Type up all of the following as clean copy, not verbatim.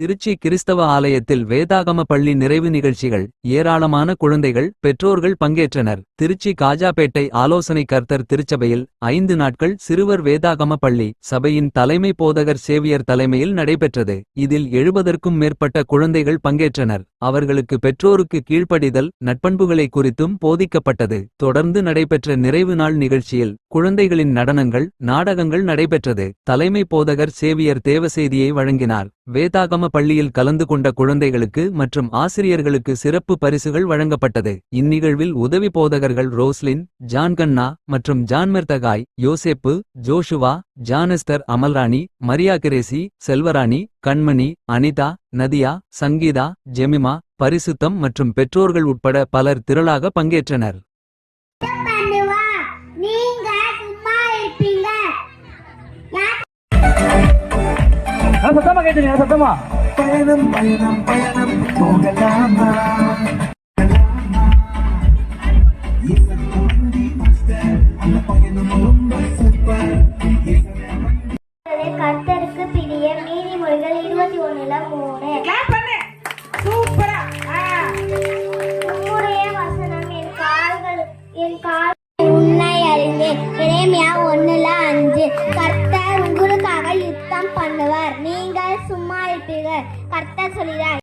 திருச்சி கிறிஸ்தவ ஆலயத்தில் வேதாகம பள்ளி நிறைவு நிகழ்ச்சிகள். ஏராளமான குழந்தைகள் பெற்றோர்கள் பங்கேற்றனர். திருச்சி காஜாபேட்டை ஆலோசனை கர்த்தர் திருச்சபையில் 5 நாட்கள் சிறுவர் வேதாகம பள்ளி சபையின் தலைமை போதகர் சேவியர் தலைமையில் நடைபெற்றது. இதில் 70க்கும் மேற்பட்ட குழந்தைகள் பங்கேற்றனர். அவர்களுக்கு பெற்றோருக்கு கீழ்ப்படிதல் நட்பண்புகளை குறித்தும் போதிக்கப்பட்டது. தொடர்ந்து நடைபெற்ற நிறைவு நாள் நிகழ்ச்சியில் குழந்தைகளின் நடனங்கள் நாடகங்கள் நடைபெற்றது. தலைமை போதகர் சேவியர் தேவசெய்தியை வழங்கினார். வேதாகம பள்ளியில் கலந்து கொண்ட குழந்தைகளுக்கு மற்றும் ஆசிரியர்களுக்கு சிறப்பு பரிசுகள் வழங்கப்பட்டது. இந்நிகழ்வில் உதவி போதகர்கள் ரோஸ்லின் ஜான்கண்ணா மற்றும் ஜான்மெர்தகாய் யோசேப்பு ஜோஷுவா ஜானஸ்தர் அமல்ராணி மரியா கிரேசி செல்வராணி கண்மணி அனிதா நதியா சங்கீதா ஜெமிமா பரிசுத்தம் மற்றும் பெற்றோர்கள் உட்பட பலர் திரளாக பங்கேற்றனர். சத்தமா கேட்டுங்க சத்தமா. பயணம் பயணம் பயணம் போகலாமா கர்த்தருக்கு பிரிய நீதிமொழிகள் 21:3. உம்முடைய வசனம் என் கால் உன்னை அறிந்தேன். எரேமியா 1:5. கர்த்தர் உங்களுக்காக யுத்தம் பண்ணுவார், நீங்கள் சும்மா இருப்பீர்கள். கர்த்தர் சொல்கிறார்.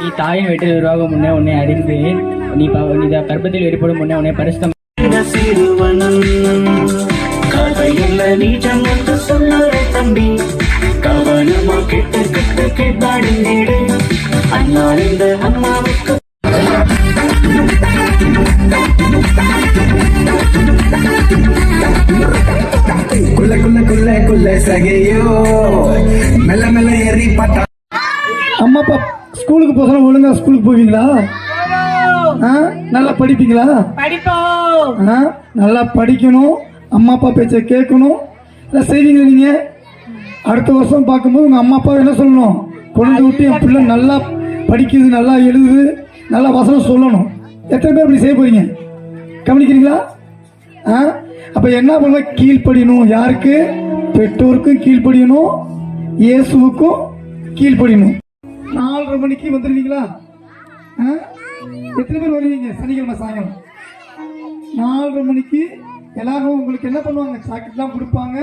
நீ தாயின் வெற்றில் உருவாக முன்னே உன்னை அறிந்தேன். நீ கர்ப்பத்தில் வெளிப்படும் முன்னே உன்னை பரிசுத்தம் தம்பி கவனமா கெட்டு கெட்டு கேட்டாடினேடு அண்ணா இந்த அம்மாவுக்கு குள்ள குள்ள குள்ள குள்ள சகையோ மெல்ல மெல்ல ஏறி பட்டா. அம்மா அப்பா ஸ்கூலுக்கு போக ஒழுங்கா ஸ்கூலுக்கு போவீங்களா? நல்லா படிப்பீங்களா? நல்லா படிக்கணும், அம்மா அப்பா பேச்சை கேட்கணும். இல்லை செய்வீங்களா? நீங்க அடுத்த வருஷம் பார்க்கும்போது உங்க அம்மா அப்பா என்ன சொல்லணும்? குழந்தை விட்டு என் பிள்ளை நல்லா படிக்குது, நல்லா எழுதுது, நல்லா வசனம் சொல்லணும். எத்தனை பேர் அப்படி செய்ய போறீங்க? கவனிக்கிறீங்களா? அப்ப என்ன பண்ண? கீழ்ப்படியணும். யாருக்கு? பெற்றோருக்கும் கீழ்ப்படியணும், இயேசுவுக்கும் கீழ்ப்படியணும். 4:30 மணிக்கு வந்துருவீங்களா? எத்தனை பேர் வருவீங்க? சனிக்கிழமை சாயங்காலம் 4:30 மணிக்கு எல்லாரும் உங்களுக்கு என்ன பண்ணுவாங்க? சாக்கெட்லாம் கொடுப்பாங்க.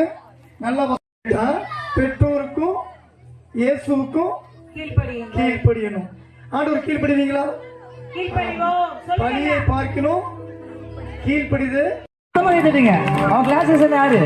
நல்லா பெற்றோருக்கும் இயேசுவுக்கும் கீழ்ப்படியணும். ஆண்டவர் கீழ்ப்படிவீங்களா? பணியை பார்க்கணும், கீழ்ப்படிது. அவன் கிளாஸ் யாரு?